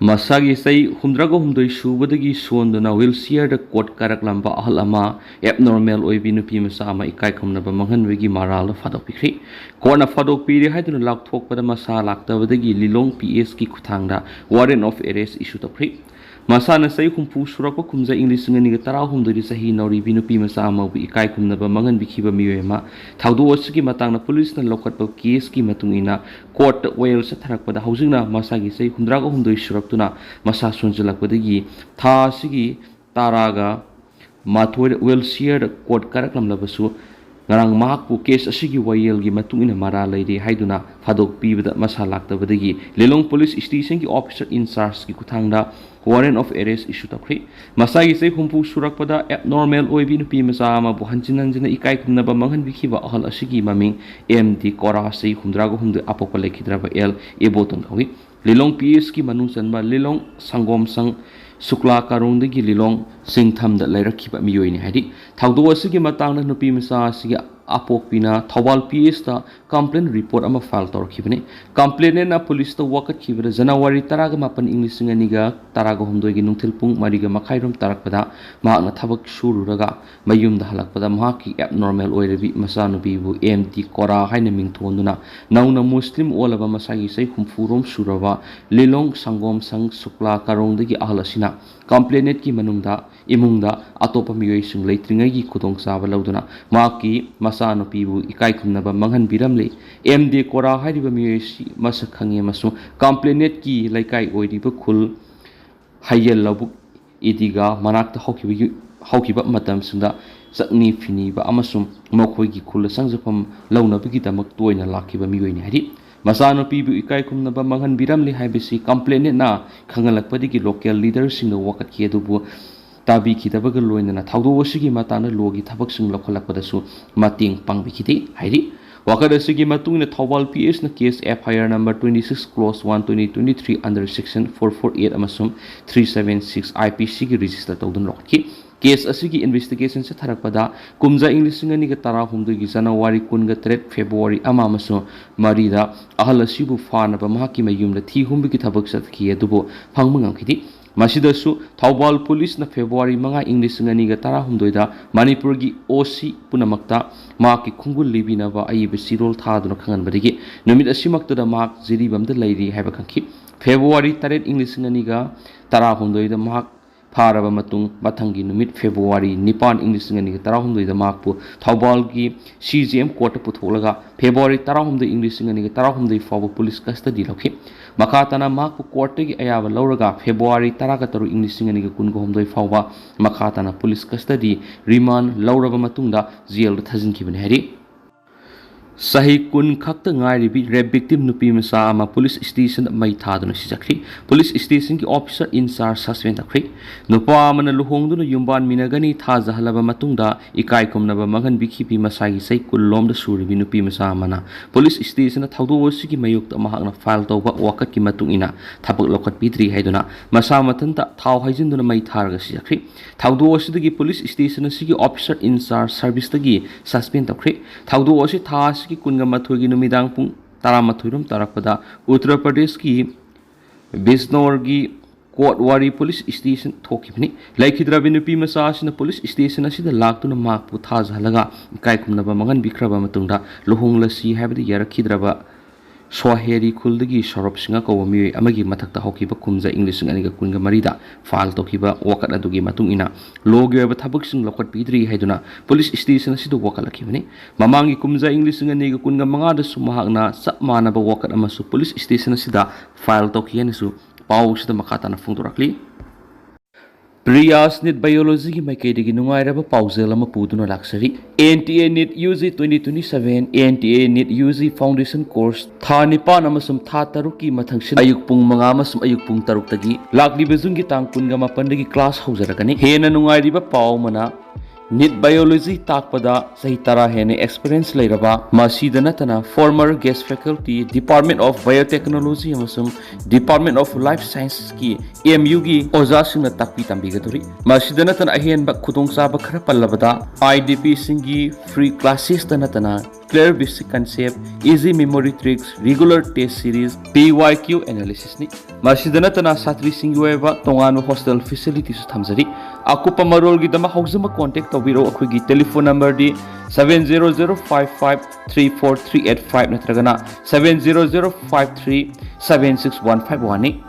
Masagi say Humdrago Humdoi Shubadagi Swandana will sear the court Karaklamba Ahalama, abnormal Oibi Nupi Masama Ikaikum Nabamangan Wigi Maral Fadok Pikri. Corner Fadok Piri had to lock talk with the Masalak, the Lilong PSK Kutanga, warrant of arrest issued a pre. Masana say Humpu Surako Kumza English and Nigatara Humdoi Sahi Nori Binupi Masama, Ikaikum Nabamangan Bikiba Miema, Tauduosiki Matana police and local Kiski Matungina, court Wales attack with the housing Masagi say Humdrago Humdoi Shurakuna, Masa Sunjalak with the Yi, Ta Sigi, Taraga, Matwed will sear the court Karakam Lavasu. Ngarang mahakpu case ashigi wayelgi matungina mara lady haiduna fadok pibda masalak tabadagi lelong police station ki officer in charge ki kuthangda warrant of arrest issue takri masagi se humpu surakpada abnormal oibi nupi masa ama buhanjinanjina ikai kumnaba manghan bikhiba ahal ashigi maming MD kora se humdrago humde apokpa lekhidraba el eboton kawi lelong PS ki manung sanba lelong sangom sang Sukla karong degi lilong sing tham da lairakhiba miyoi ni hadi thaudo asigi matangna nupi misa asigi apok pina thawal PS ta complaint report ama file torkhibani complainant na police ta wakat khibra January 18 English nganiga taraga humdoi gi nungthil pung mariga makhairom tarakpada mahakna thabak sururaga mayum da halakpada mahaki abnormal oirebi masa nupi bu MT kora haina mingthonduna nauna muslim olaba masagi sai humfurom suraba lilong sangom sang sukla karong degi ahlasina complainant ki manungda imungda atopa miyoi sung leitringai gi khudong saba lauduna maki masano pibu ikai khumnaba manghan biramle MD kora hariba miyoi si masak khange masu complainant ki laikai oiriba khul hayel labu idiga manakta haukiba matam sunda sakni fini ba amasum mokhoi gi khul sangjapam launabagi damak toina lakiba miyoi ni hari Masano pibu ikai kumnaba manghan biramli haibisi complainant na khangalakpadigi local leaders sing the wakat kiedubu tabi kitabaga loinana thaudo wasigi matana logi thabak sing lokhalakpadasu mating pangbikiti hairi wakadasigi matungna thawal PS na case FIR number 26 clause 1 2023 under section 448 amasum 376 IPC gi register tawdun lokki case asigi investigation se tharakpada kumza English ngani ga tara humdu gi January 3 February ama maso marida ahal asibu fana ba mahaki mayum la thi humbi gi thabak sat ki adubo phangmangam khidi masidasu Thawbal police na February manga English ngani ga tara humdoi da Manipur gi OC punamakta maki khungul libina ba ayibe sirol thaduna khangan badigi numit asimakta da mak jiribam da lairi haiba khanki February 3 English ngani ga tara humdoi da mak Paraba matung matangi numit February Nipan English ngani tarahumdoi da makpu Thawbal gi CGM court putholaga February tarahumdoi English ngani tarahumdoi fawa police custody lokhi makhatana makpu court gi ayaba lauraga February taragataru English ngani kungo humdoi fawa makhatana police custody remand lauraba matungda jail thajin kibani hari Sahi kun khakta ngari rape victim nupi masa ama police station mai thaduna sijakri police station ki officer in charge suspend akri nupa mana luhongduna yumban minagani tha jahalaba matungda ikai kumnaba manghan bikhipi masagi sai kullom da suribi nupi masa mana police station thaudo wasigi mayukta mahakna file tawba wakat ki matungina thabak lokat pitri haiduna masa matanta thaw haijinduna mai tharga sijakri thaudo wasidagi police station sigi officer in charge service tagi suspend akri thaudo wasi tha ki kunga mathogi numidang pung taramathurum tarakpada Uttar Pradesh ki Bisnor gi Kotwari police station thokibni laikhidra binupi masasina police station asida laktuna makpu thajhalaga kai kumnaba mangan bikraba matungda lohonglasi habdi yarakhidraba Swaheri kuldagi sharop singa ko mi amagi mathakta hokiba kumza English ngani kunga marida file tokiba wakat adugi matung ina logi ba thabak sing lokat pidri haiduna police station asidu wakalakibani mamangi kumza English ngani kunga manga da sumahakna sapmana ba wakat amasu police station asida file tokianisu paw sida makata na fungturakli Priyas NEET Biology ki maikaidagi nungairaba pausel ama puduna laksari NTA NEET UG 2027 NTA NEET UG Foundation Course tha nipan amasum tha taruki mathangsin ayuk pung manga amasum ayuk pung taruk tagi lakliba jungi tang kunga mapandagi class haujaragani hena nungairiba paw mana NEET Biology takpada sahi tara hene experience lairaba masida natana former guest faculty Department of Biotechnology amasum Department of Life Sciences ki MU gi oja singna takpi tambigaduri masida natana ahen ba khudong saba khara pallabada IDP singi free classes tanatana clear basic concept, easy memory tricks, regular test series, PYQ analysis ni. Masidana tana satri singweba tongano hostel facilities thamjari. Akupa marol gi dama hawzama contact tawbiro akhoi telephone number di 70055343885 natragana 700537615 ni.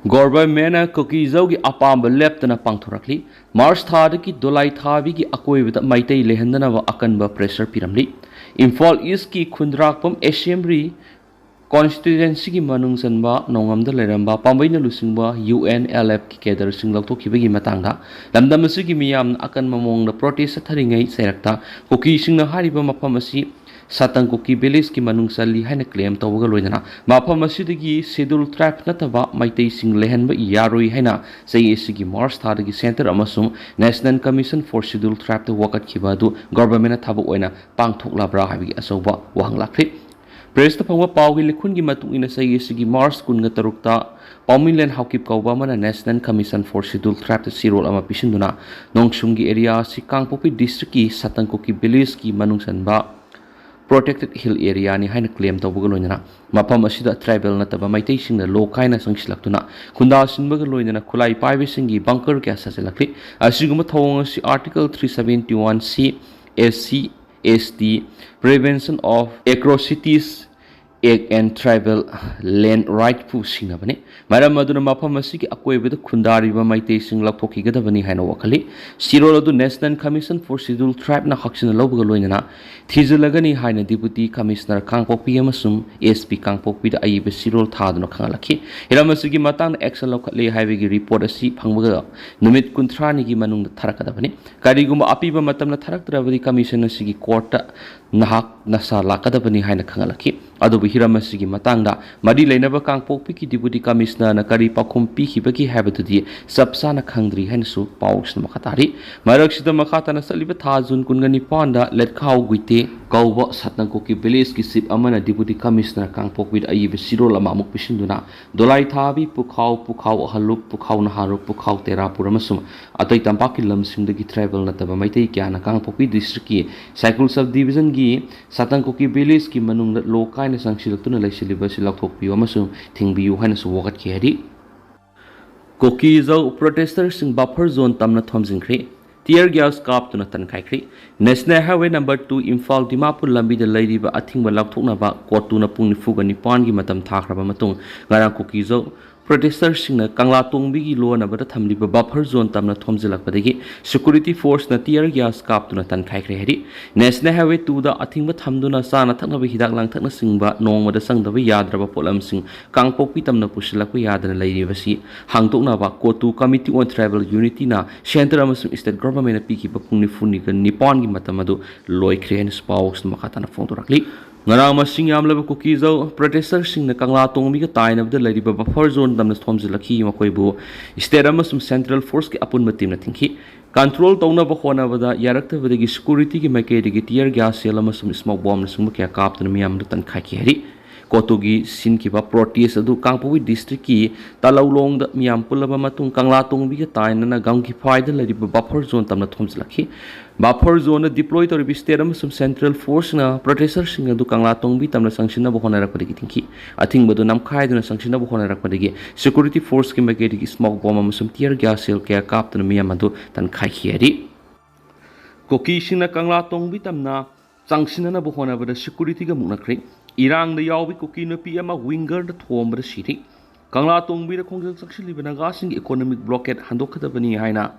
Govt kuki zaugi apamba lept na pangthorakli March thadaki dolai thabi gi akoibada Meetei lehandana wa akanba pressure piramli Imphal East ki khundrakpam assembly constituency ki manung sanba nongamda leramba pambaina lusingba UNLF ki kedar singlak thokibagi matangda lamdam asigi miyam akan mamongda protest tharingai serakta kuki singna hariba mafam asi Satang kuki village ki manung sali haina claim tawga loinana mafam asidagi schedule tribe nataba Meitei sing lehanba yaroi haina sei asigi March thadagi center amasung National Commission for Scheduled Tribe the wakat khibadu government thaba oina pangthoklabra habi asoba wahanglakri Press the Pangwa Pau Likungi Matu in a Sayasigi Mars Kunga Tarukta, Paumilan Haukip Kaubama, National Commission for Scheduled Tribe the Siro Ama Pishunduna, Nongshungi area, Sikang Popi District, Satankoki Beliski, Manungsanba, Protected Hill area, ni Haina claim Tobugaloina, Mapamashida tribal Nataba Maitation, the low kindness on Shlaktuna, Kundasin Bugaloina, Kulai Pivisingi, Bunker Gas as a Lakri, Asigumatonga, Article 371C, SC. SD Prevention of Atrocities and Tribal Land Right Pushing Abani. Madam Maduna Mapamasi Akwe with the Kundari Meitei sing Lapoki Gadavani Hano Wakali, Siro to National Commission for Scheduled Tribe na Hakshin Lobaloina, Tizulagani Haina Deputy Commissioner Kangpopi Amasum, SP Kangpopi the Aibe Siro Tadno Kangalaki, Hiramasigi Matan Excel locally having report a sea Pangaga, Numit Kuntranigi Manung the Tarakadavani, Kariguma Apiba Matam Tarak Commissioner Sigi Quarta Nahak Nasa Lakadavani Haina Kangalaki. Ado Hiramasigi Matanga, Madi Lenava Kangpopi Deputy Commissioner Nakari Pakumpi Hibaki Habitudi, Sapsana Kangri Hensu, Pauks Makatari, Marakshida Makatana Salibetazun Kungani Panda, let cow guite, Gauba Satankoki Beleski Sip Amana Deputy Commissioner Kangpok with Aibe Siro Lamamuk Pishunduna, Dolai Tabi, Pukau Halup, Pukau Naharu, Pukau Tera Puramasum, Atay Tampaki Lamsim the Travel Nataba Meitei Kiana Kangpopi District, Cycle Subdivision Gi, Satankoki Beleski Manung Lokai. Sanctionatuna like syllabus Lakopio Masu, Tingbiu Hannes Wakat Keri. Kokizo protesters in buffer zone Tamna Thomkhre, tear gas carp to Natan Kaikri, National Highway number 2 Imphal Dimapur Lambi the lady ba ating Laktunaba, Kotuna Punifuga Nipangi Matam Takraba Matung, Garan Kokizo. Protesters in the Kanglatung Bigi Low and about the Tamliba buffer zone Tamna Thomzilak Padegi, security force na tear gas cap to Natan Kaikri, National Highway to the Atimba Tamduna Sana Tanabi Hidak Lang Tana Singba, known with the Sang the Yadraba Polam Sing, Kangpopitam na Pushilak Yad and Lady Vasi, Hangtonava, Kotu Committee on Tribal Unity na, Shantaramasum is the government Piki Papunifunika, Nippon Matamado, Loy Crane Spouse Makatana Fontorakli. Narama sing yamlaba Kokizo, protesters sing the Kanglatong Mika Tain of the Lady Buffer Zone Damnas Thomzilaki Makoibu, Steramasum Central Force upon Matim Natinki, control Tona Bahona Vada, Yarakta with the security Makedi, tear gas, Yelamasum smoke bombs, Mukia Captain Miam Lutan Kaikeri. Kotogi Sinkiba protest adu Kangpopi district ki Talaulong the Miampulaba Matung Kanglatong Bika Tain and a Gangi Pai the Lady Buffer Zone Tamna Thomzilaki. Buffer zone deployed or bisterum some central force na protesters sing adu Kanglatong Bitam na sanction na Bohona Rakpadiki. I think Badunam Kai na sanction na Bohona Rakpadigi. Security force can make a smoke bomb some tear gas seal care captain Miamadu than Kai Hieri. Kokishin na Kanglatong Bitam na sanction na Bohona with the security Gamunakri. Erang the Yaobi Kuki Nupi ama winger the Thomkhre city. Kanglatong bi the Kongjang actually binagasing economic blockade handok the Bani Haina.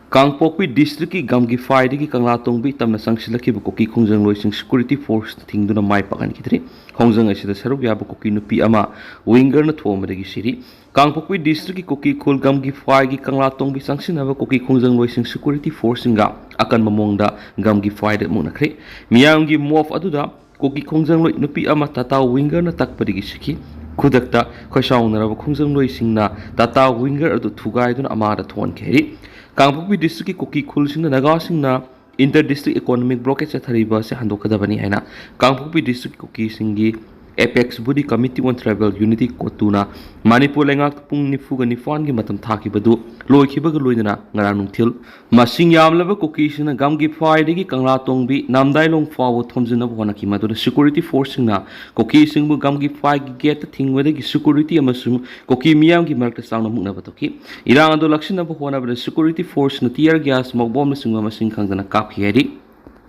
Kangpopi district ki gamgi fight ki Kanglatong bi tam na sangsilaki bukoki Kongjang loising security force thing do na mai pakan kitri. Kongjang asida saruk ya bukoki Nupi ama winger na Thomkhre gi city. Kangpopi district ki Koki Kul gamgi fight ki Kanglatong bi sangsinaba Koki Kongjang loising security force nga akan mamongda gamgi fight munakri. Miyang gi move aduda Koki Kongjang loi Nupi ama tata winger na takpadigi siki. Khudakta Khoshaung na Kongjang loi sing na tata winger adu thugai dun amara Thomkhre. Kangpopi district ki Koki Kul sing na naga sing na inter district economic blockade sa thariba se handokadabani haina. Kangpopi district Koki singi apex body committee on tribal unity कोटुना मणिपुर लेंगाक पुंग निफुगा निफान की मतम थाकिबदु लोइखिबगा लोइदना ngara nungthil masing yamlaba kokisina gamgi phaidagi kangla tongbi namdailong fawo thomjina bhona ki madu security force na koki singbu gamgi phai gi gate thingwadagi security amasum koki miyam gi markta sangna mukna batoki irang ado lakshina bhona ba security force na tear gas mogbom singwa masing khangdana kaphi heri